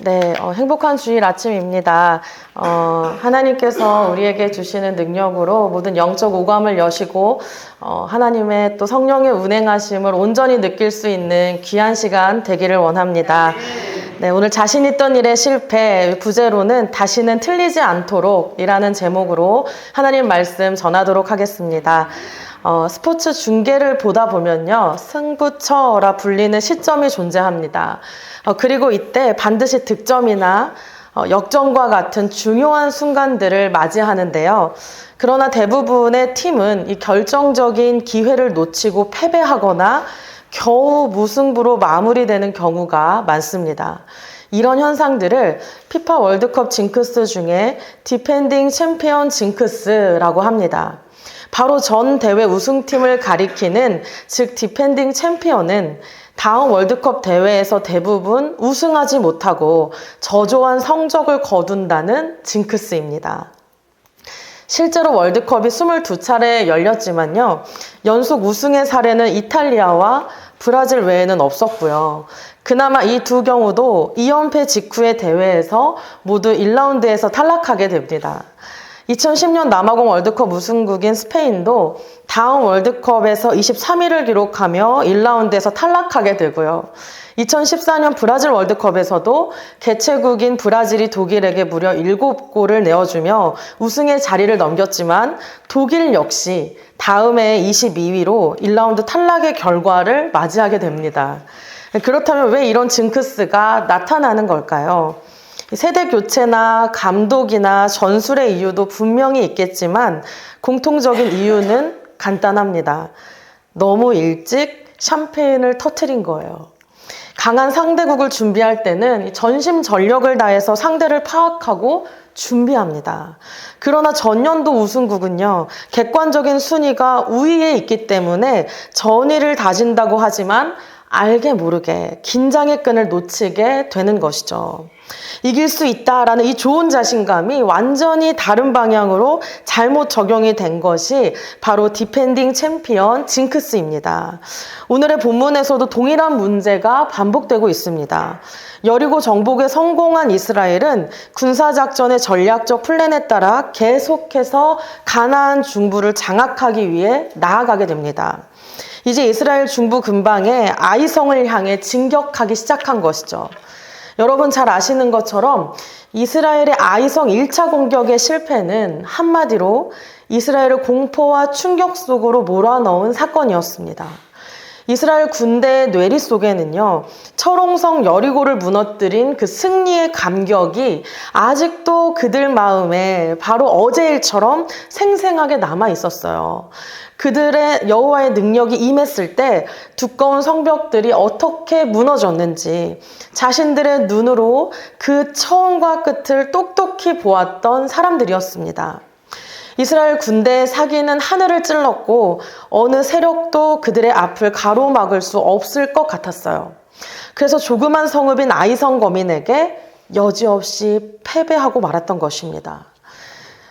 네, 행복한 주일 아침입니다. 하나님께서 우리에게 주시는 능력으로 모든 영적 오감을 여시고 하나님의 또 성령의 운행하심을 온전히 느낄 수 있는 귀한 시간 되기를 원합니다. 네, 오늘 자신 있던 일의 실패 부제로는 다시는 틀리지 않도록 이라는 제목으로 하나님 말씀 전하도록 하겠습니다. 스포츠 중계를 보다 보면요, 승부처라 불리는 시점이 존재합니다. 그리고 이때 반드시 득점이나 역전과 같은 중요한 순간들을 맞이하는데요. 그러나 대부분의 팀은 이 결정적인 기회를 놓치고 패배하거나 겨우 무승부로 마무리되는 경우가 많습니다. 이런 현상들을 피파 월드컵 징크스 중에 디펜딩 챔피언 징크스라고 합니다. 바로 전 대회 우승팀을 가리키는, 즉 디펜딩 챔피언은 다음 월드컵 대회에서 대부분 우승하지 못하고 저조한 성적을 거둔다는 징크스입니다. 실제로 월드컵이 22차례 열렸지만요, 연속 우승의 사례는 이탈리아와 브라질 외에는 없었고요. 그나마 이 두 경우도 2연패 직후의 대회에서 모두 1라운드에서 탈락하게 됩니다. 2010년 남아공 월드컵 우승국인 스페인도 다음 월드컵에서 23위를 기록하며 1라운드에서 탈락하게 되고요. 2014년 브라질 월드컵에서도 개최국인 브라질이 독일에게 무려 7골을 내어주며 우승의 자리를 넘겼지만 독일 역시 다음 해 22위로 1라운드 탈락의 결과를 맞이하게 됩니다. 그렇다면 왜 이런 징크스가 나타나는 걸까요? 세대 교체나 감독이나 전술의 이유도 분명히 있겠지만 공통적인 이유는 간단합니다. 너무 일찍 샴페인을 터뜨린 거예요. 강한 상대국을 준비할 때는 전심전력을 다해서 상대를 파악하고 준비합니다. 그러나 전년도 우승국은요, 객관적인 순위가 우위에 있기 때문에 전의를 다진다고 하지만 알게 모르게 긴장의 끈을 놓치게 되는 것이죠. 이길 수 있다라는 이 좋은 자신감이 완전히 다른 방향으로 잘못 적용이 된 것이 바로 디펜딩 챔피언 징크스입니다. 오늘의 본문에서도 동일한 문제가 반복되고 있습니다. 여리고 정복에 성공한 이스라엘은 군사작전의 전략적 플랜에 따라 계속해서 가나안 중부를 장악하기 위해 나아가게 됩니다. 이제 이스라엘 중부 근방에 아이성을 향해 진격하기 시작한 것이죠. 여러분 잘 아시는 것처럼 이스라엘의 아이성 1차 공격의 실패는 한마디로 이스라엘을 공포와 충격 속으로 몰아넣은 사건이었습니다. 이스라엘 군대의 뇌리 속에는요, 철옹성 여리고를 무너뜨린 그 승리의 감격이 아직도 그들 마음에 바로 어제 일처럼 생생하게 남아 있었어요. 그들의 여호와의 능력이 임했을 때 두꺼운 성벽들이 어떻게 무너졌는지 자신들의 눈으로 그 처음과 끝을 똑똑히 보았던 사람들이었습니다. 이스라엘 군대의 사기는 하늘을 찔렀고 어느 세력도 그들의 앞을 가로막을 수 없을 것 같았어요. 그래서 조그만 성읍인 아이성 거민에게 여지없이 패배하고 말았던 것입니다.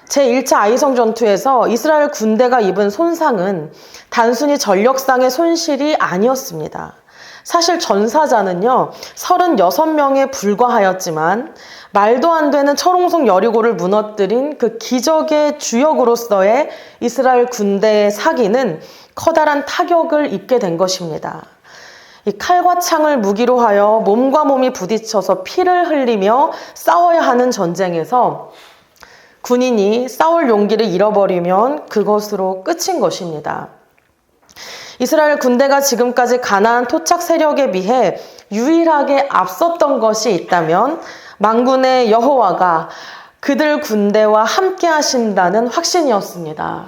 제1차 아이성 전투에서 이스라엘 군대가 입은 손상은 단순히 전력상의 손실이 아니었습니다. 사실 전사자는요, 36명에 불과하였지만 말도 안 되는 철옹성 여리고를 무너뜨린 그 기적의 주역으로서의 이스라엘 군대의 사기는 커다란 타격을 입게 된 것입니다. 이 칼과 창을 무기로 하여 몸과 몸이 부딪혀서 피를 흘리며 싸워야 하는 전쟁에서 군인이 싸울 용기를 잃어버리면 그것으로 끝인 것입니다. 이스라엘 군대가 지금까지 가나안 토착 세력에 비해 유일하게 앞섰던 것이 있다면 만군의 여호와가 그들 군대와 함께 하신다는 확신이었습니다.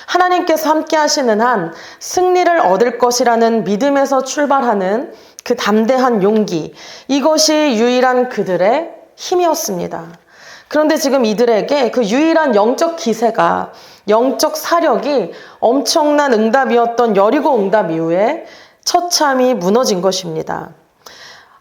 하나님께서 함께 하시는 한 승리를 얻을 것이라는 믿음에서 출발하는 그 담대한 용기, 이것이 유일한 그들의 힘이었습니다. 그런데 지금 이들에게 그 유일한 영적 기세가, 영적 사력이 엄청난 응답이었던 여리고 응답 이후에 처참히 무너진 것입니다.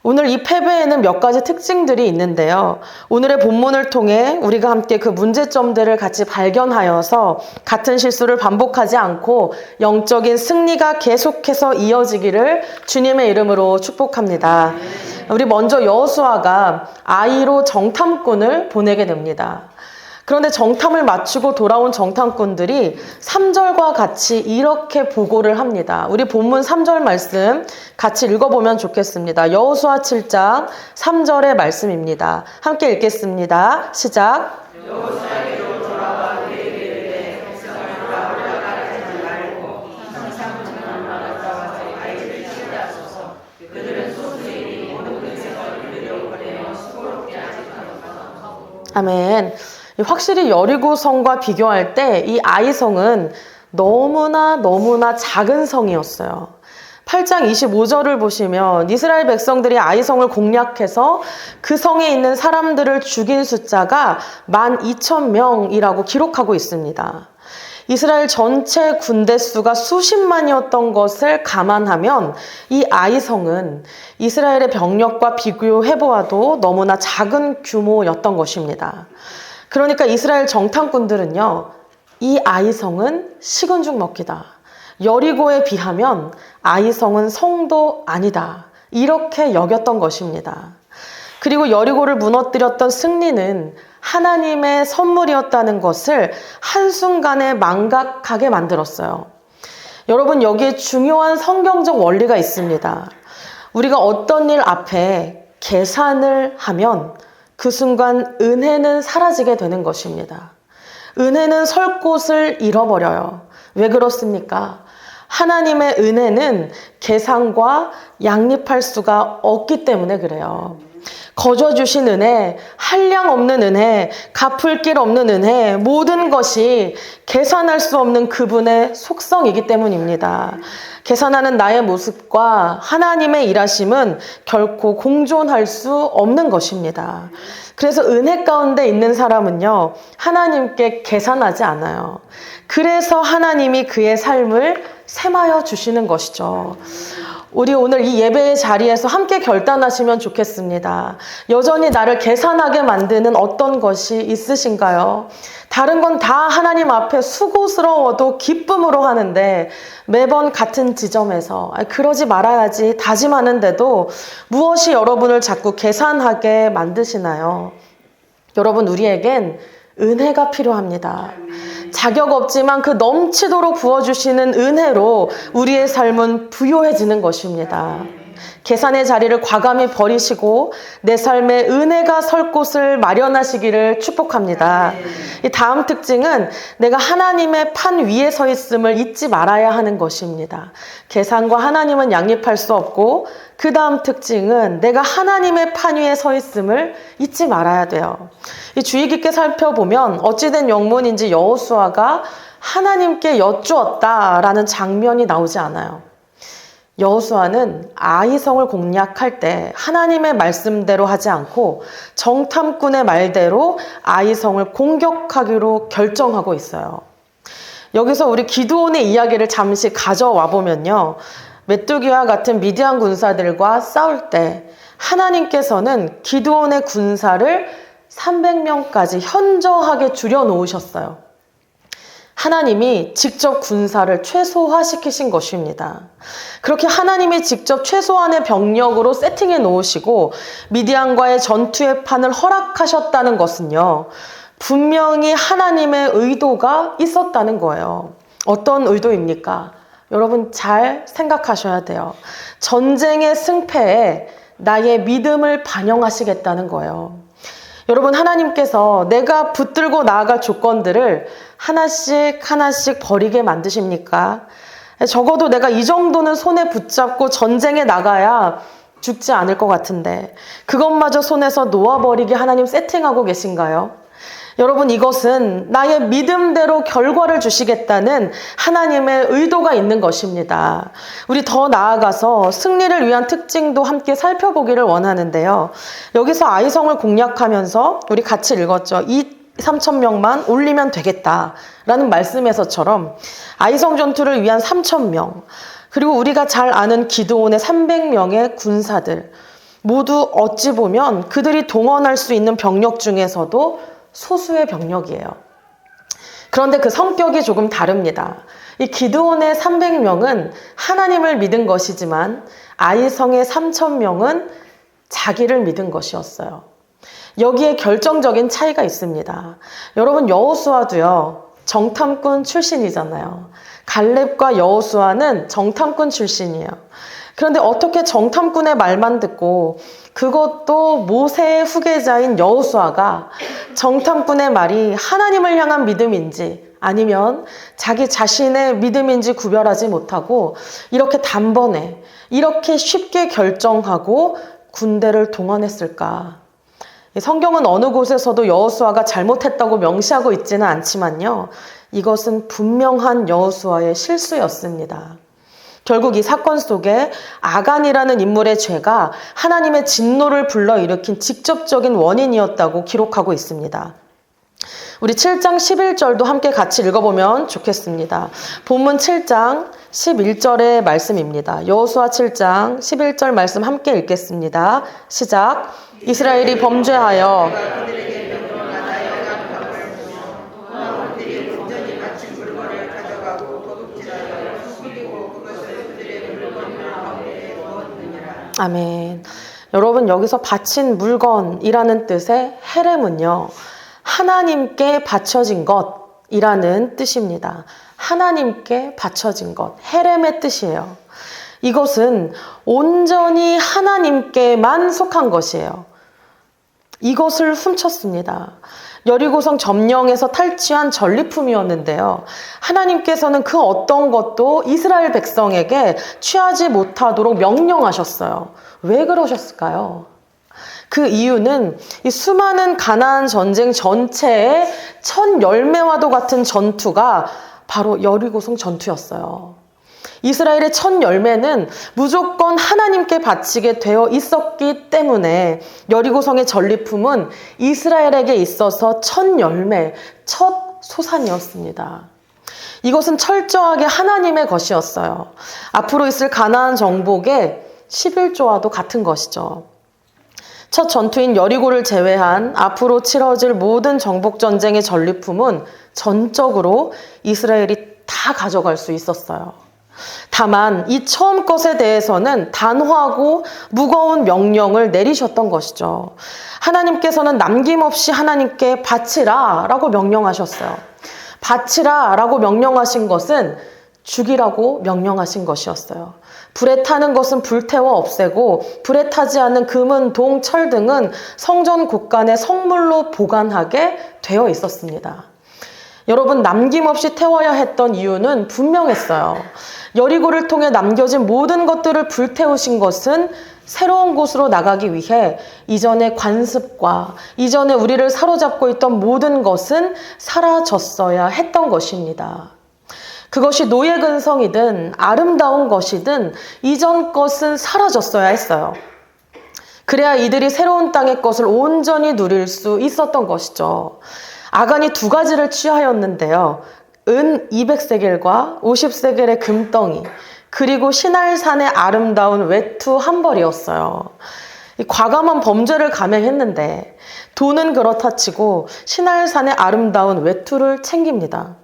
오늘 이 패배에는 몇 가지 특징들이 있는데요. 오늘의 본문을 통해 우리가 함께 그 문제점들을 같이 발견하여서 같은 실수를 반복하지 않고 영적인 승리가 계속해서 이어지기를 주님의 이름으로 축복합니다. 우리 먼저 여호수아가 아이로 정탐꾼을 보내게 됩니다. 그런데 정탐을 마치고 돌아온 정탐꾼들이 3절과 같이 이렇게 보고를 합니다. 우리 본문 3절 말씀 같이 읽어보면 좋겠습니다. 여호수아 7장 3절의 말씀입니다. 함께 읽겠습니다. 시작. 여호수아에게로 돌아와 그에게 이르되 백성을 돌아오려 가르치지 말고 항상 정탐을 나가서 아이를 치게 하소서. 그들은 소수이니 모든 백성을 그들로 보내어 수고롭게 하지 않도록 하고. 아멘. 확실히 여리고성과 비교할 때 이 아이성은 너무나 작은 성이었어요. 8장 25절을 보시면 이스라엘 백성들이 아이성을 공략해서 그 성에 있는 사람들을 죽인 숫자가 12,000명이라고 기록하고 있습니다. 이스라엘 전체 군대 수가 수십만이었던 것을 감안하면 이 아이성은 이스라엘의 병력과 비교해보아도 너무나 작은 규모였던 것입니다. 그러니까 이스라엘 정탐꾼들은요, 이 아이성은 식은 죽 먹기다. 여리고에 비하면 아이성은 성도 아니다. 이렇게 여겼던 것입니다. 그리고 여리고를 무너뜨렸던 승리는 하나님의 선물이었다는 것을 한순간에 망각하게 만들었어요. 여러분, 여기에 중요한 성경적 원리가 있습니다. 우리가 어떤 일 앞에 계산을 하면 그 순간 은혜는 사라지게 되는 것입니다. 은혜는 설 곳을 잃어버려요. 왜 그렇습니까? 하나님의 은혜는 계산과 양립할 수가 없기 때문에 그래요. 거저 주신 은혜, 한량 없는 은혜, 갚을 길 없는 은혜, 모든 것이 계산할 수 없는 그분의 속성이기 때문입니다. 계산하는 나의 모습과 하나님의 일하심은 결코 공존할 수 없는 것입니다. 그래서 은혜 가운데 있는 사람은요, 하나님께 계산하지 않아요. 그래서 하나님이 그의 삶을 셈하여 주시는 것이죠. 우리 오늘 이 예배의 자리에서 함께 결단하시면 좋겠습니다. 여전히 나를 계산하게 만드는 어떤 것이 있으신가요? 다른 건 다 하나님 앞에 수고스러워도 기쁨으로 하는데 매번 같은 지점에서 그러지 말아야지 다짐하는데도 무엇이 여러분을 자꾸 계산하게 만드시나요? 여러분, 우리에겐 은혜가 필요합니다. 자격 없지만 그 넘치도록 부어주시는 은혜로 우리의 삶은 부요해지는 것입니다. 계산의 자리를 과감히 버리시고 내 삶에 은혜가 설 곳을 마련하시기를 축복합니다. 이 다음 특징은 내가 하나님의 판 위에 서 있음을 잊지 말아야 하는 것입니다. 계산과 하나님은 양립할 수 없고 그 다음 특징은 내가 하나님의 판 위에 서 있음을 잊지 말아야 돼요. 이 주의 깊게 살펴보면 어찌된 영문인지 여호수아가 하나님께 여쭈었다라는 장면이 나오지 않아요. 여호수아는 아이성을 공략할 때 하나님의 말씀대로 하지 않고 정탐꾼의 말대로 아이성을 공격하기로 결정하고 있어요. 여기서 우리 기드온의 이야기를 잠시 가져와 보면요, 메뚜기와 같은 미디안 군사들과 싸울 때 하나님께서는 기드온의 군사를 300명까지 현저하게 줄여놓으셨어요. 하나님이 직접 군사를 최소화시키신 것입니다. 그렇게 하나님이 직접 최소한의 병력으로 세팅해 놓으시고 미디안과의 전투의 판을 허락하셨다는 것은요, 분명히 하나님의 의도가 있었다는 거예요. 어떤 의도입니까? 여러분 잘 생각하셔야 돼요. 전쟁의 승패에 나의 믿음을 반영하시겠다는 거예요. 여러분, 하나님께서 내가 붙들고 나아갈 조건들을 하나씩 버리게 만드십니까? 적어도 내가 이 정도는 손에 붙잡고 전쟁에 나가야 죽지 않을 것 같은데 그것마저 손에서 놓아버리게 하나님 세팅하고 계신가요? 여러분, 이것은 나의 믿음대로 결과를 주시겠다는 하나님의 의도가 있는 것입니다. 우리 더 나아가서 승리를 위한 특징도 함께 살펴보기를 원하는데요. 여기서 아이성을 공략하면서 우리 같이 읽었죠. 3,000명만 올리면 되겠다라는 말씀에서처럼 아이성 전투를 위한 3,000명, 그리고 우리가 잘 아는 기드온의 300명의 군사들, 모두 어찌 보면 그들이 동원할 수 있는 병력 중에서도 소수의 병력이에요. 그런데 그 성격이 조금 다릅니다. 이 기드온의 300명은 하나님을 믿은 것이지만 아이성의 3,000명은 자기를 믿은 것이었어요. 여기에 결정적인 차이가 있습니다. 여러분, 여호수아도요, 정탐꾼 출신이잖아요. 갈렙과 여호수아는 정탐꾼 출신이에요. 그런데 어떻게 정탐꾼의 말만 듣고, 그것도 모세의 후계자인 여호수아가 정탐꾼의 말이 하나님을 향한 믿음인지 아니면 자기 자신의 믿음인지 구별하지 못하고 이렇게 단번에 이렇게 쉽게 결정하고 군대를 동원했을까? 성경은 어느 곳에서도 여호수아가 잘못했다고 명시하고 있지는 않지만요, 이것은 분명한 여호수아의 실수였습니다. 결국 이 사건 속에 아간이라는 인물의 죄가 하나님의 진노를 불러일으킨 직접적인 원인이었다고 기록하고 있습니다. 우리 7장 11절도 함께 같이 읽어보면 좋겠습니다. 본문 7장 11절의 말씀입니다. 여호수아 7장 11절 말씀 함께 읽겠습니다. 시작. 이스라엘이 범죄하여 아멘. 여러분, 여기서 바친 물건이라는 뜻의 헤렘은요, 하나님께 바쳐진 것이라는 뜻입니다. 하나님께 바쳐진 것, 헤렘의 뜻이에요. 이것은 온전히 하나님께만 속한 것이에요. 이것을 훔쳤습니다. 여리고성 점령에서 탈취한 전리품이었는데요. 하나님께서는 그 어떤 것도 이스라엘 백성에게 취하지 못하도록 명령하셨어요. 왜 그러셨을까요? 그 이유는 이 수많은 가나안 전쟁 전체의 첫 열매와도 같은 전투가 바로 여리고성 전투였어요. 이스라엘의 첫 열매는 무조건 하나님께 바치게 되어 있었기 때문에 여리고성의 전리품은 이스라엘에게 있어서 첫 열매, 첫 소산이었습니다. 이것은 철저하게 하나님의 것이었어요. 앞으로 있을 가나안 정복의 11조와도 같은 것이죠. 첫 전투인 여리고를 제외한 앞으로 치러질 모든 정복 전쟁의 전리품은 전적으로 이스라엘이 다 가져갈 수 있었어요. 다만 이 처음 것에 대해서는 단호하고 무거운 명령을 내리셨던 것이죠. 하나님께서는 남김없이 하나님께 바치라 라고 명령하셨어요. 바치라 라고 명령하신 것은 죽이라고 명령하신 것이었어요. 불에 타는 것은 불태워 없애고 불에 타지 않는 금은, 동, 철 등은 성전 곳간에 성물로 보관하게 되어 있었습니다. 여러분, 남김없이 태워야 했던 이유는 분명했어요. 여리고를 통해 남겨진 모든 것들을 불태우신 것은 새로운 곳으로 나가기 위해 이전의 관습과 이전에 우리를 사로잡고 있던 모든 것은 사라졌어야 했던 것입니다. 그것이 노예 근성이든 아름다운 것이든 이전 것은 사라졌어야 했어요. 그래야 이들이 새로운 땅의 것을 온전히 누릴 수 있었던 것이죠. 아간이 두 가지를 취하였는데요. 은 200세겔과 50세겔의 금덩이, 그리고 시날산의 아름다운 외투 한 벌이었어요. 과감한 범죄를 감행했는데 돈은 그렇다 치고 시날산의 아름다운 외투를 챙깁니다.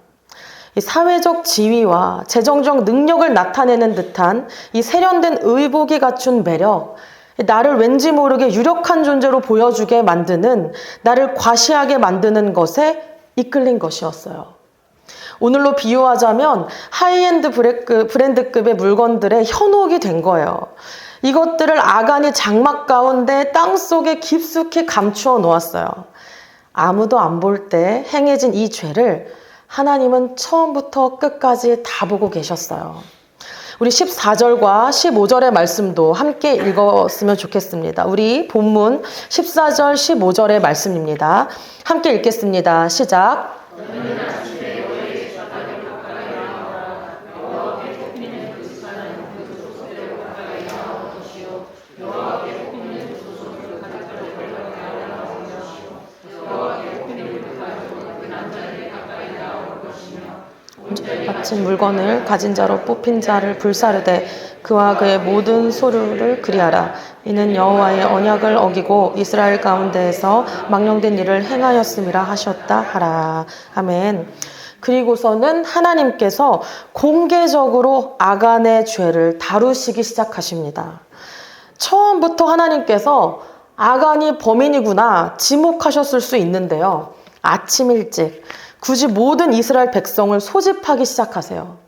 이 사회적 지위와 재정적 능력을 나타내는 듯한 이 세련된 의복이 갖춘 매력, 나를 왠지 모르게 유력한 존재로 보여주게 만드는, 나를 과시하게 만드는 것에 이끌린 것이었어요. 오늘로 비유하자면 하이엔드 브랜드급의 물건들의 현혹이 된 거예요. 이것들을 아간이 장막 가운데 땅속에 깊숙이 감추어 놓았어요. 아무도 안 볼 때 행해진 이 죄를 하나님은 처음부터 끝까지 다 보고 계셨어요. 우리 14절과 15절의 말씀도 함께 읽었으면 좋겠습니다. 우리 본문 14절, 15절의 말씀입니다. 함께 읽겠습니다. 시작. 바친 물건을 가진 자로 뽑힌 자를 불사르되 그와 그의 모든 소류를 그리하라. 이는 여호와의 언약을 어기고 이스라엘 가운데에서 망령된 일을 행하였음이라 하셨다 하라. 아멘. 그리고서는 하나님께서 공개적으로 아간의 죄를 다루시기 시작하십니다. 처음부터 하나님께서 아간이 범인이구나 지목하셨을 수 있는데요. 아침 일찍 굳이 모든 이스라엘 백성을 소집하기 시작하세요.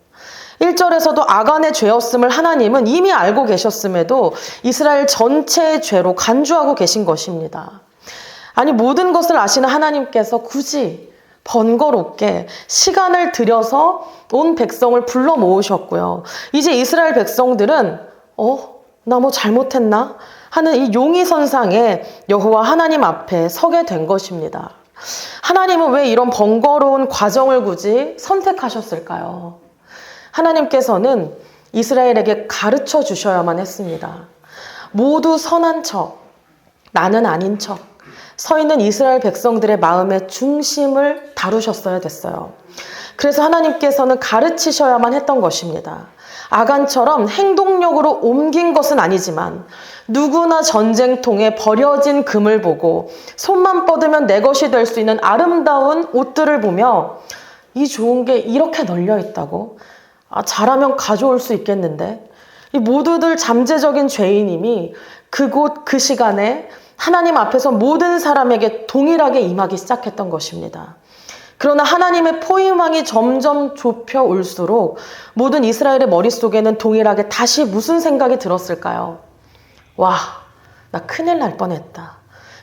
1절에서도 아간의 죄였음을 하나님은 이미 알고 계셨음에도 이스라엘 전체의 죄로 간주하고 계신 것입니다. 아니, 모든 것을 아시는 하나님께서 굳이 번거롭게 시간을 들여서 온 백성을 불러 모으셨고요. 이제 이스라엘 백성들은 나 뭐 잘못했나? 하는 이 용의선상에 여호와 하나님 앞에 서게 된 것입니다. 하나님은 왜 이런 번거로운 과정을 굳이 선택하셨을까요? 하나님께서는 이스라엘에게 가르쳐 주셔야만 했습니다. 모두 선한 척, 나는 아닌 척, 서 있는 이스라엘 백성들의 마음의 중심을 다루셨어야 됐어요. 그래서 하나님께서는 가르치셔야만 했던 것입니다. 아간처럼 행동력으로 옮긴 것은 아니지만 누구나 전쟁통에 버려진 금을 보고 손만 뻗으면 내 것이 될 수 있는 아름다운 옷들을 보며 이 좋은 게 이렇게 널려 있다고? 잘하면 가져올 수 있겠는데? 이 모두들 잠재적인 죄인임이 그곳 그 시간에 하나님 앞에서 모든 사람에게 동일하게 임하기 시작했던 것입니다. 그러나 하나님의 포위망이 점점 좁혀 올수록 모든 이스라엘의 머릿속에는 동일하게 다시 무슨 생각이 들었을까요? 와, 나 큰일 날 뻔했다.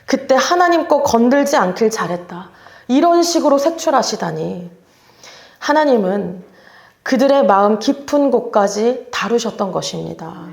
그때 하나님 거 건들지 않길 잘했다. 이런 식으로 색출하시다니. 하나님은 그들의 마음 깊은 곳까지 다루셨던 것입니다.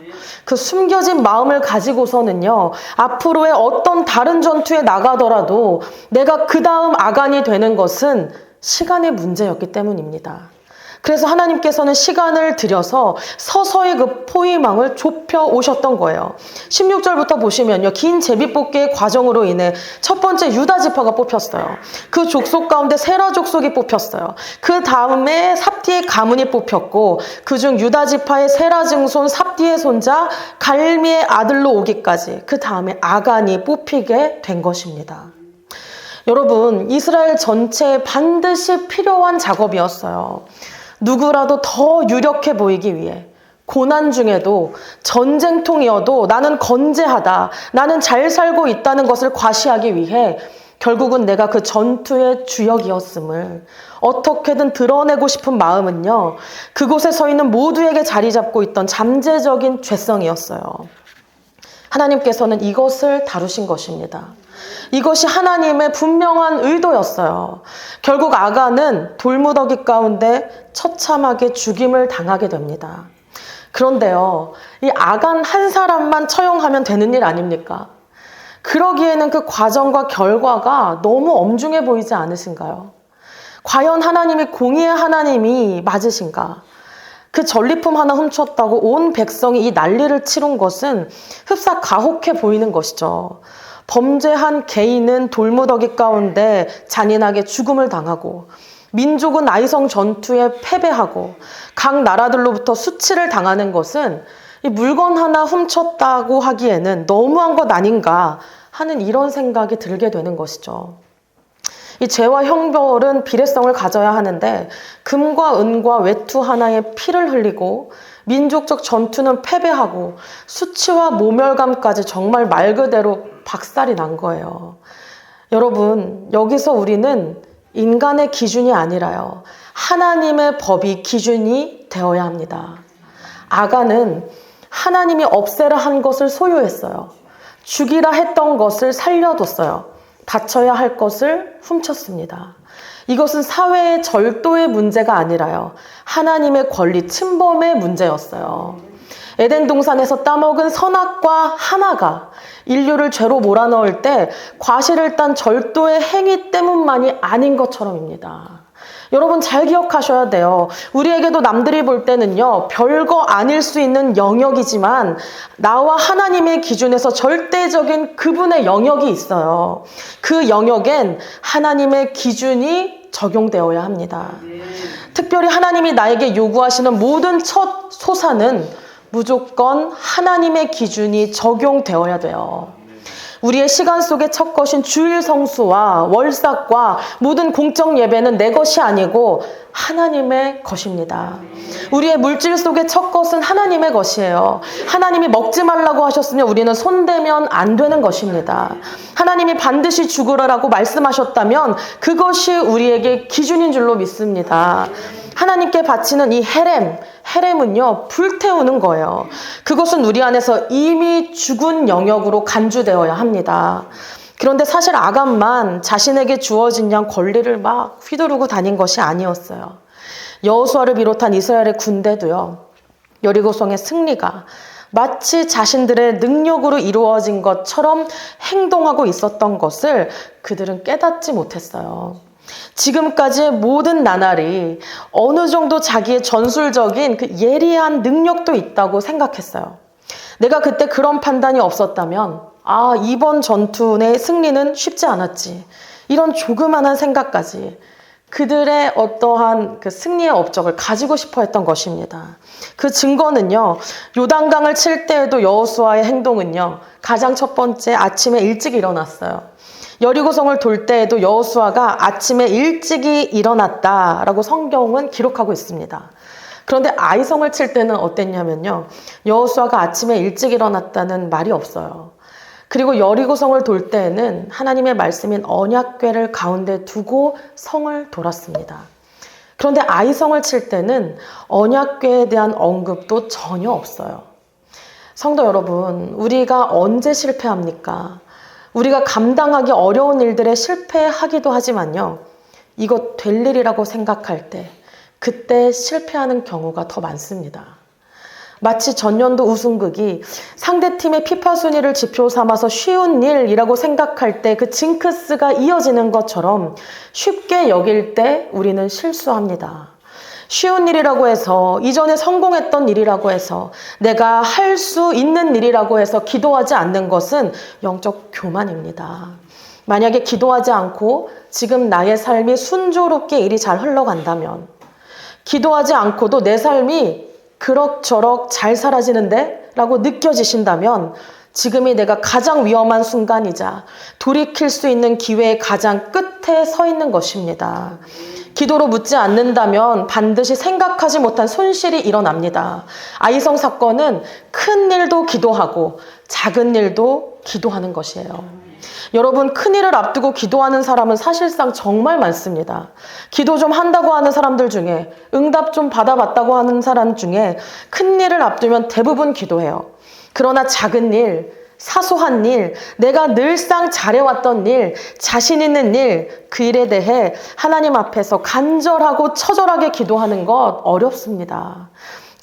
그 숨겨진 마음을 가지고서는요, 앞으로의 어떤 다른 전투에 나가더라도 내가 그 다음 아간이 되는 것은 시간의 문제였기 때문입니다. 그래서 하나님께서는 시간을 들여서 서서히 그 포위망을 좁혀 오셨던 거예요. 16절부터 보시면요, 긴 제비뽑기의 과정으로 인해 첫 번째 유다 지파가 뽑혔어요. 그 족속 가운데 세라 족속이 뽑혔어요. 그 다음에 삽디의 가문이 뽑혔고, 그중 유다 지파의 세라 증손 삽디의 손자 갈미의 아들로 오기까지, 그 다음에 아간이 뽑히게 된 것입니다. 여러분, 이스라엘 전체에 반드시 필요한 작업이었어요. 누구라도 더 유력해 보이기 위해, 고난 중에도 전쟁통이어도 나는 건재하다, 나는 잘 살고 있다는 것을 과시하기 위해 결국은 내가 그 전투의 주역이었음을 어떻게든 드러내고 싶은 마음은요, 그곳에 서 있는 모두에게 자리 잡고 있던 잠재적인 죄성이었어요. 하나님께서는 이것을 다루신 것입니다. 이것이 하나님의 분명한 의도였어요. 결국 아간은 돌무더기 가운데 처참하게 죽임을 당하게 됩니다. 그런데요, 이 아간 한 사람만 처형하면 되는 일 아닙니까? 그러기에는 그 과정과 결과가 너무 엄중해 보이지 않으신가요? 과연 하나님이 공의의 하나님이 맞으신가? 그 전리품 하나 훔쳤다고 온 백성이 이 난리를 치른 것은 흡사 가혹해 보이는 것이죠. 범죄한 개인은 돌무더기 가운데 잔인하게 죽음을 당하고, 민족은 아이성 전투에 패배하고, 각 나라들로부터 수치를 당하는 것은 이 물건 하나 훔쳤다고 하기에는 너무한 것 아닌가 하는 이런 생각이 들게 되는 것이죠. 이 죄와 형벌은 비례성을 가져야 하는데 금과 은과 외투 하나에 피를 흘리고 민족적 전투는 패배하고 수치와 모멸감까지 정말 말 그대로 박살이 난 거예요. 여러분, 여기서 우리는 인간의 기준이 아니라요, 하나님의 법이 기준이 되어야 합니다. 아간은 하나님이 없애라 한 것을 소유했어요. 죽이라 했던 것을 살려뒀어요. 바쳐야 할 것을 훔쳤습니다. 이것은 사회의 절도의 문제가 아니라요, 하나님의 권리 침범의 문제였어요. 에덴 동산에서 따먹은 선악과 하나가 인류를 죄로 몰아넣을 때 과실을 딴 절도의 행위 때문만이 아닌 것처럼입니다. 여러분, 잘 기억하셔야 돼요. 우리에게도 남들이 볼 때는요, 별거 아닐 수 있는 영역이지만 나와 하나님의 기준에서 절대적인 그분의 영역이 있어요. 그 영역엔 하나님의 기준이 적용되어야 합니다. 특별히 하나님이 나에게 요구하시는 모든 첫 소사는 무조건 하나님의 기준이 적용되어야 돼요. 우리의 시간 속의 첫 것인 주일 성수와 월삭과 모든 공적 예배는 내 것이 아니고 하나님의 것입니다. 우리의 물질 속의 첫 것은 하나님의 것이에요. 하나님이 먹지 말라고 하셨으면 우리는 손대면 안 되는 것입니다. 하나님이 반드시 죽으라고 말씀하셨다면 그것이 우리에게 기준인 줄로 믿습니다. 하나님께 바치는 이 헤렘은요, 불태우는 거예요. 그것은 우리 안에서 이미 죽은 영역으로 간주되어야 합니다. 그런데 사실 아간만 자신에게 주어진 양 권리를 막 휘두르고 다닌 것이 아니었어요. 여호수아를 비롯한 이스라엘의 군대도요, 여리고성의 승리가 마치 자신들의 능력으로 이루어진 것처럼 행동하고 있었던 것을 그들은 깨닫지 못했어요. 지금까지의 모든 나날이 어느 정도 자기의 전술적인 그 예리한 능력도 있다고 생각했어요. 내가 그때 그런 판단이 없었다면 이번 전투의 승리는 쉽지 않았지. 이런 조그만한 생각까지 그들의 어떠한 그 승리의 업적을 가지고 싶어 했던 것입니다. 그 증거는요, 요단강을 칠 때에도 여호수아의 행동은요, 가장 첫 번째 아침에 일찍 일어났어요. 여리고성을 돌 때에도 여호수아가 아침에 일찍이 일어났다라고 성경은 기록하고 있습니다. 그런데 아이성을 칠 때는 어땠냐면요, 여호수아가 아침에 일찍 일어났다는 말이 없어요. 그리고 여리고성을 돌 때에는 하나님의 말씀인 언약궤를 가운데 두고 성을 돌았습니다. 그런데 아이성을 칠 때는 언약궤에 대한 언급도 전혀 없어요. 성도 여러분, 우리가 언제 실패합니까? 우리가 감당하기 어려운 일들에 실패하기도 하지만요, 이것 될 일이라고 생각할 때 그때 실패하는 경우가 더 많습니다. 마치 전년도 우승극이 상대팀의 피파 순위를 지표 삼아서 쉬운 일이라고 생각할 때 그 징크스가 이어지는 것처럼 쉽게 여길 때 우리는 실수합니다. 쉬운 일이라고 해서, 이전에 성공했던 일이라고 해서, 내가 할 수 있는 일이라고 해서 기도하지 않는 것은 영적 교만입니다. 만약에 기도하지 않고 지금 나의 삶이 순조롭게 일이 잘 흘러간다면, 기도하지 않고도 내 삶이 그럭저럭 잘 사라지는데? 라고 느껴지신다면 지금이 내가 가장 위험한 순간이자 돌이킬 수 있는 기회의 가장 끝에 서 있는 것입니다. 기도로 묻지 않는다면 반드시 생각하지 못한 손실이 일어납니다. 아이성 사건은 큰 일도 기도하고 작은 일도 기도하는 것이에요. 여러분, 큰일을 앞두고 기도하는 사람은 사실상 정말 많습니다. 기도 좀 한다고 하는 사람들 중에, 응답 좀 받아봤다고 하는 사람 중에 큰일을 앞두면 대부분 기도해요. 그러나 작은 일, 사소한 일, 내가 늘상 잘해왔던 일, 자신 있는 일, 그 일에 대해 하나님 앞에서 간절하고 처절하게 기도하는 것 어렵습니다.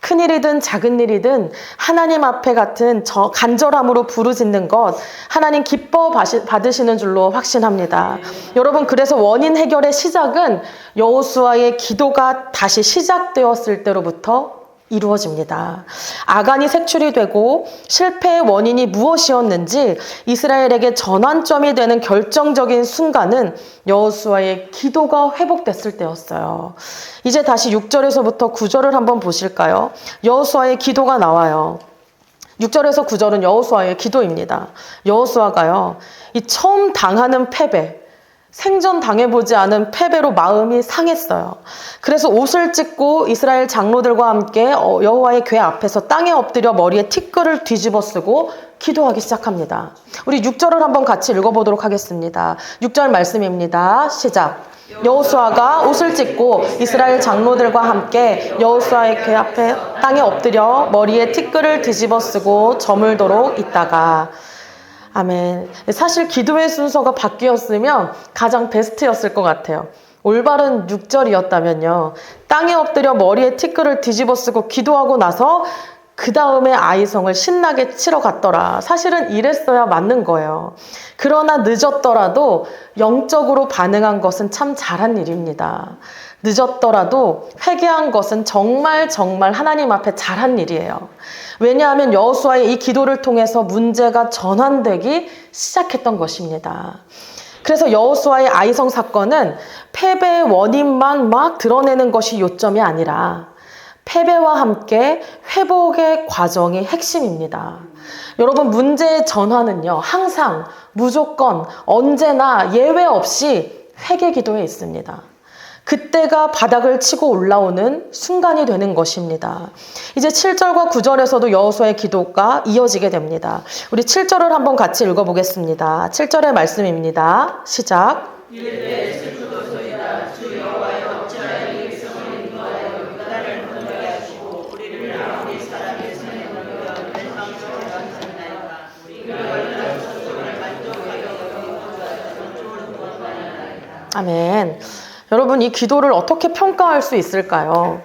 큰일이든 작은 일이든 하나님 앞에 같은 간절함으로 부르짖는 것, 하나님 기뻐 받으시는 줄로 확신합니다. 여러분, 그래서 원인 해결의 시작은 여호수아의 기도가 다시 시작되었을 때로부터 이루어집니다. 아간이 색출이 되고 실패의 원인이 무엇이었는지 이스라엘에게 전환점이 되는 결정적인 순간은 여호수아의 기도가 회복됐을 때였어요. 이제 다시 6절에서부터 9절을 한번 보실까요? 여호수아의 기도가 나와요. 6절에서 9절은 여호수아의 기도입니다. 여호수아가요, 이 처음 당하는 패배, 생전 당해보지 않은 패배로 마음이 상했어요. 그래서 옷을 찢고 이스라엘 장로들과 함께 여호와의 궤 앞에서 땅에 엎드려 머리에 티끌을 뒤집어 쓰고 기도하기 시작합니다. 우리 6절을 한번 같이 읽어보도록 하겠습니다. 6절 말씀입니다. 시작. 여호수아가 옷을 찢고 이스라엘 장로들과 함께 여호수아의 궤 앞에 땅에 엎드려 머리에 티끌을 뒤집어 쓰고 저물도록 있다가. 아멘. 사실 기도의 순서가 바뀌었으면 가장 베스트였을 것 같아요. 올바른 6절이었다면요, 땅에 엎드려 머리에 티끌을 뒤집어 쓰고 기도하고 나서 그 다음에 아이성을 신나게 치러 갔더라. 사실은 이랬어야 맞는 거예요. 그러나 늦었더라도 영적으로 반응한 것은 참 잘한 일입니다. 늦었더라도 회개한 것은 정말 하나님 앞에 잘한 일이에요. 왜냐하면 여호수아의 이 기도를 통해서 문제가 전환되기 시작했던 것입니다. 그래서 여호수아의 아이성 사건은 패배의 원인만 막 드러내는 것이 요점이 아니라 패배와 함께 회복의 과정이 핵심입니다. 여러분, 문제의 전환은요, 항상, 무조건, 언제나 예외 없이 회개 기도에 있습니다. 그때가 바닥을 치고 올라오는 순간이 되는 것입니다. 이제 7절과 9절에서도 여호수아의 기도가 이어지게 됩니다. 우리 7절을 한번 같이 읽어보겠습니다. 7절의 말씀입니다. 시작. 아멘. 여러분, 이 기도를 어떻게 평가할 수 있을까요?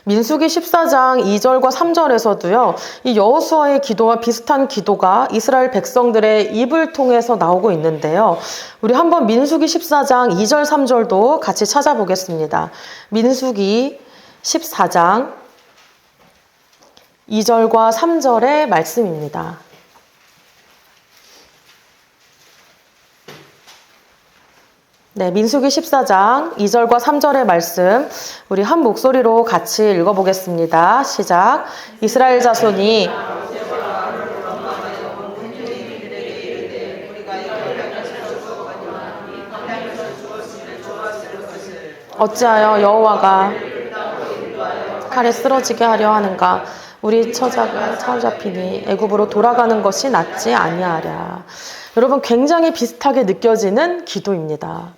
민수기 14장 2절과 3절에서도요, 이 여호수아의 기도와 비슷한 기도가 이스라엘 백성들의 입을 통해서 나오고 있는데요. 우리 한번 민수기 14장 2절, 3절도 같이 찾아보겠습니다. 민수기 14장 2절과 3절의 말씀입니다. 네, 민수기 14장 2절과 3절의 말씀 우리 한 목소리로 같이 읽어보겠습니다. 시작. 이스라엘 자손이 어찌하여 여호와가 칼에 쓰러지게 하려 하는가? 우리 처자가 사로잡히니 애굽으로 돌아가는 것이 낫지 아니하랴. 여러분, 굉장히 비슷하게 느껴지는 기도입니다.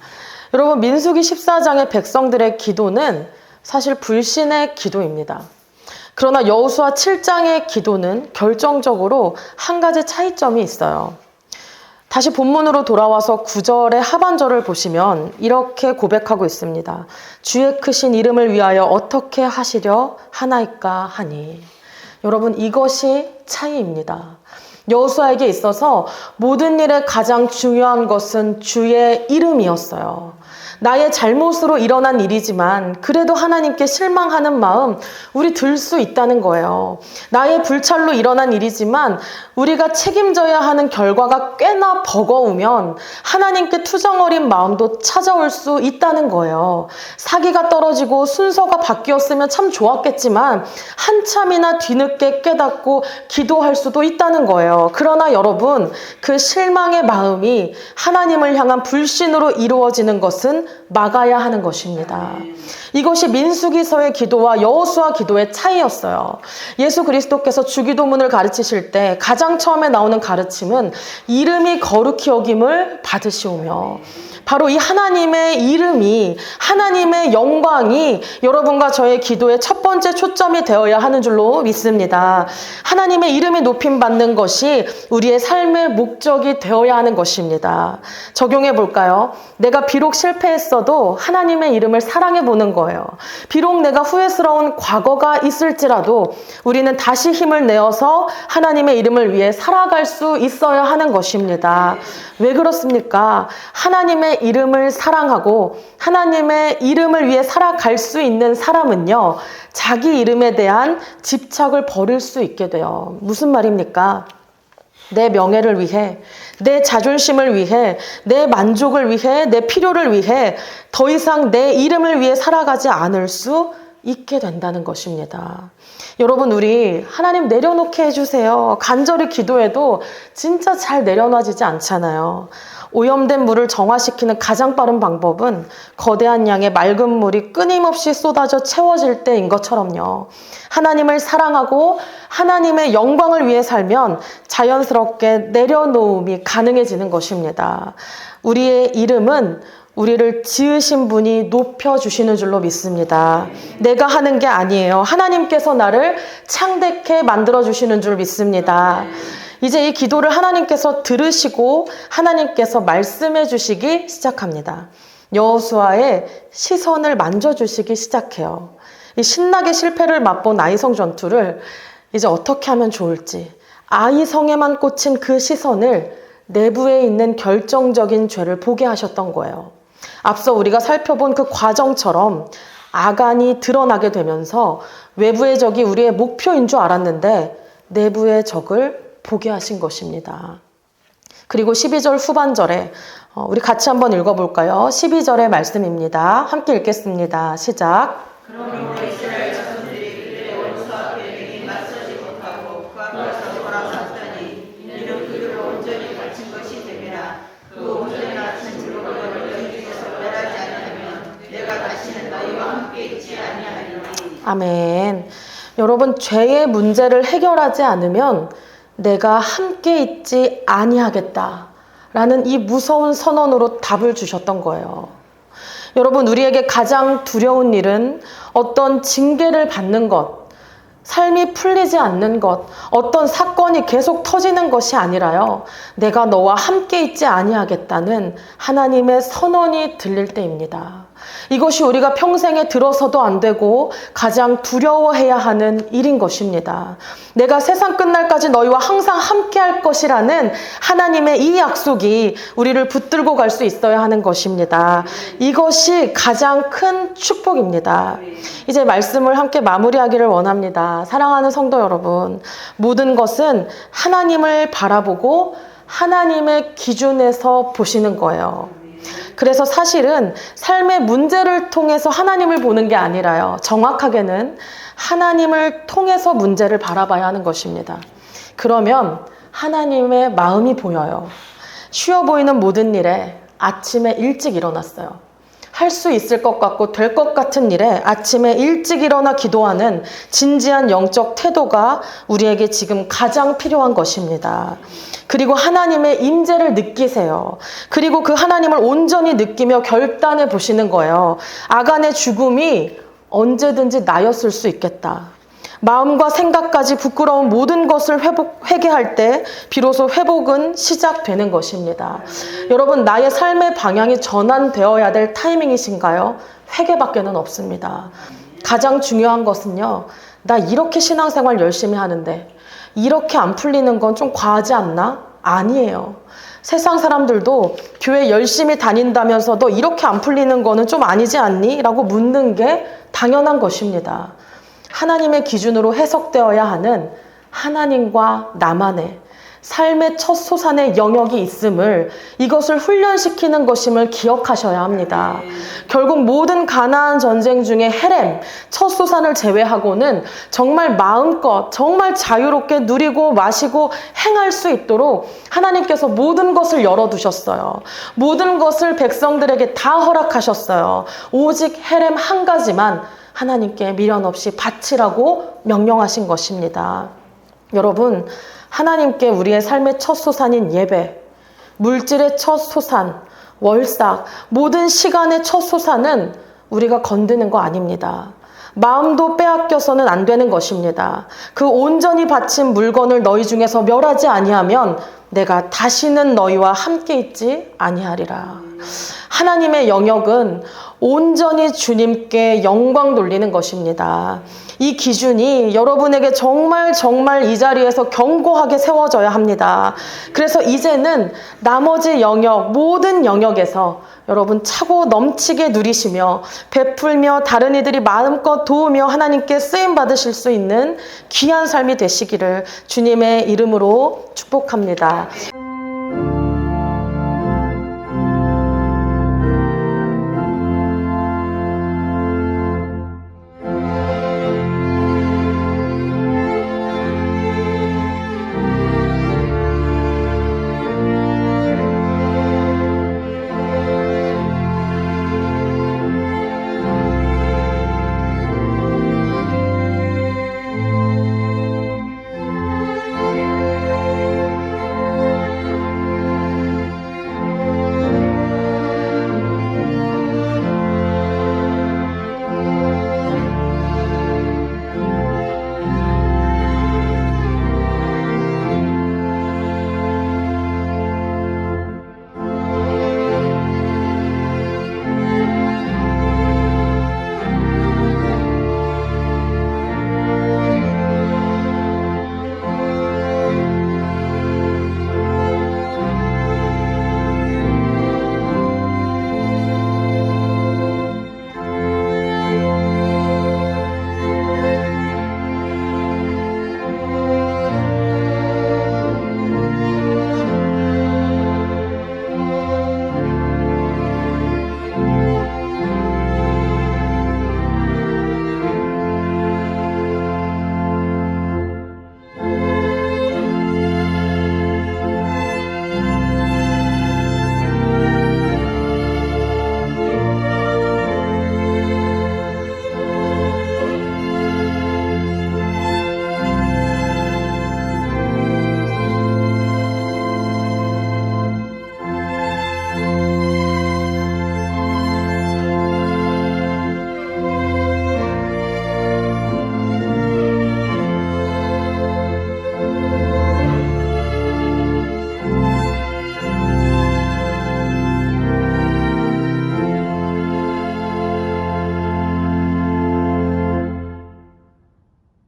여러분, 민수기 14장의 백성들의 기도는 사실 불신의 기도입니다. 그러나 여호수아 7장의 기도는 결정적으로 한 가지 차이점이 있어요. 다시 본문으로 돌아와서 9절의 하반절을 보시면 이렇게 고백하고 있습니다. 주의 크신 이름을 위하여 어떻게 하시려 하나이까 하니. 여러분, 이것이 차이입니다. 여호수아에게 있어서 모든 일에 가장 중요한 것은 주의 이름이었어요. 나의 잘못으로 일어난 일이지만 그래도 하나님께 실망하는 마음 우리 들 수 있다는 거예요. 나의 불찰로 일어난 일이지만 우리가 책임져야 하는 결과가 꽤나 버거우면 하나님께 투정어린 마음도 찾아올 수 있다는 거예요. 사기가 떨어지고 순서가 바뀌었으면 참 좋았겠지만 한참이나 뒤늦게 깨닫고 기도할 수도 있다는 거예요. 그러나 여러분, 그 실망의 마음이 하나님을 향한 불신으로 이루어지는 것은 막아야 하는 것입니다. 이것이 민수기서의 기도와 여호수아 기도의 차이였어요. 예수 그리스도께서 주기도문을 가르치실 때 가장 처음에 나오는 가르침은 이름이 거룩히 여김을 받으시오며, 바로 이 하나님의 이름이, 하나님의 영광이 여러분과 저의 기도의 첫 번째 초점이 되어야 하는 줄로 믿습니다. 하나님의 이름이 높임받는 것이 우리의 삶의 목적이 되어야 하는 것입니다. 적용해 볼까요? 내가 비록 실패했어도 하나님의 이름을 사랑해 보는 거예요. 비록 내가 후회스러운 과거가 있을지라도 우리는 다시 힘을 내어서 하나님의 이름을 위해 살아갈 수 있어야 하는 것입니다. 왜 그렇습니까? 하나님의 이름을 사랑하고 하나님의 이름을 위해 살아갈 수 있는 사람은요, 자기 이름에 대한 집착을 버릴 수 있게 돼요. 무슨 말입니까? 내 명예를 위해, 내 자존심을 위해, 내 만족을 위해, 내 필요를 위해 더 이상 내 이름을 위해 살아가지 않을 수 있게 된다는 것입니다. 여러분, 우리 하나님 내려놓게 해주세요. 간절히 기도해도 진짜 잘 내려놔지지 않잖아요. 오염된 물을 정화시키는 가장 빠른 방법은 거대한 양의 맑은 물이 끊임없이 쏟아져 채워질 때인 것처럼요. 하나님을 사랑하고 하나님의 영광을 위해 살면 자연스럽게 내려놓음이 가능해지는 것입니다. 우리의 이름은 우리를 지으신 분이 높여주시는 줄로 믿습니다. 내가 하는 게 아니에요. 하나님께서 나를 창대케 만들어주시는 줄 믿습니다. 이제 이 기도를 하나님께서 들으시고 하나님께서 말씀해 주시기 시작합니다. 여호수아의 시선을 만져주시기 시작해요. 이 신나게 실패를 맛본 아이성 전투를 이제 어떻게 하면 좋을지, 아이성에만 꽂힌 그 시선을 내부에 있는 결정적인 죄를 보게 하셨던 거예요. 앞서 우리가 살펴본 그 과정처럼 아간이 드러나게 되면서 외부의 적이 우리의 목표인 줄 알았는데 내부의 적을 보게 하신 것입니다. 그리고 12절 후반절에 우리 같이 한번 읽어볼까요? 12절의 말씀입니다. 함께 읽겠습니다. 시작. 그러므로 이스라엘 자손들이 그들의 원수 앞에 능히 맞서지 못하고 그 앞에서 돌아섰더니 아멘. 여러분, 죄의 문제를 해결하지 않으면 내가 함께 있지 아니하겠다 라는 이 무서운 선언으로 답을 주셨던 거예요. 여러분, 우리에게 가장 두려운 일은 어떤 징계를 받는 것, 삶이 풀리지 않는 것, 어떤 사건이 계속 터지는 것이 아니라요, 내가 너와 함께 있지 아니하겠다는 하나님의 선언이 들릴 때입니다. 이것이 우리가 평생에 들어서도 안 되고 가장 두려워해야 하는 일인 것입니다. 내가 세상 끝날까지 너희와 항상 함께 할 것이라는 하나님의 이 약속이 우리를 붙들고 갈 수 있어야 하는 것입니다. 이것이 가장 큰 축복입니다. 이제 말씀을 함께 마무리하기를 원합니다. 사랑하는 성도 여러분, 모든 것은 하나님을 바라보고 하나님의 기준에서 보시는 거예요. 그래서 사실은 삶의 문제를 통해서 하나님을 보는 게 아니라요, 정확하게는 하나님을 통해서 문제를 바라봐야 하는 것입니다. 그러면 하나님의 마음이 보여요. 쉬워 보이는 모든 일에 아침에 일찍 일어났어요. 할 수 있을 것 같고 될 것 같은 일에 아침에 일찍 일어나 기도하는 진지한 영적 태도가 우리에게 지금 가장 필요한 것입니다. 그리고 하나님의 임재를 느끼세요. 그리고 그 하나님을 온전히 느끼며 결단해 보시는 거예요. 아간의 죽음이 언제든지 나였을 수 있겠다. 마음과 생각까지 부끄러운 모든 것을 회개할 때 비로소 회복은 시작되는 것입니다. 여러분, 나의 삶의 방향이 전환되어야 될 타이밍이신가요? 회개밖에는 없습니다. 가장 중요한 것은요, 나 이렇게 신앙생활 열심히 하는데 이렇게 안 풀리는 건 좀 과하지 않나? 아니에요. 세상 사람들도 교회 열심히 다닌다면서도 이렇게 안 풀리는 거는 좀 아니지 않니? 라고 묻는 게 당연한 것입니다. 하나님의 기준으로 해석되어야 하는 하나님과 나만의 삶의 첫 소산의 영역이 있음을, 이것을 훈련시키는 것임을 기억하셔야 합니다. 결국 모든 가나안 전쟁 중에 헤렘, 첫 소산을 제외하고는 정말 마음껏 정말 자유롭게 누리고 마시고 행할 수 있도록 하나님께서 모든 것을 열어두셨어요. 모든 것을 백성들에게 다 허락하셨어요. 오직 헤렘 한 가지만 하나님께 미련 없이 바치라고 명령하신 것입니다. 여러분, 하나님께 우리의 삶의 첫 소산인 예배, 물질의 첫 소산, 월삭, 모든 시간의 첫 소산은 우리가 건드는 거 아닙니다. 마음도 빼앗겨서는 안 되는 것입니다. 그 온전히 바친 물건을 너희 중에서 멸하지 아니하면 내가 다시는 너희와 함께 있지 아니하리라. 하나님의 영역은 온전히 주님께 영광 돌리는 것입니다. 이 기준이 여러분에게 정말 이 자리에서 견고하게 세워져야 합니다. 그래서 이제는 나머지 영역, 모든 영역에서 여러분 차고 넘치게 누리시며 베풀며 다른 이들이 마음껏 도우며 하나님께 쓰임 받으실 수 있는 귀한 삶이 되시기를 주님의 이름으로 축복합니다.